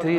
3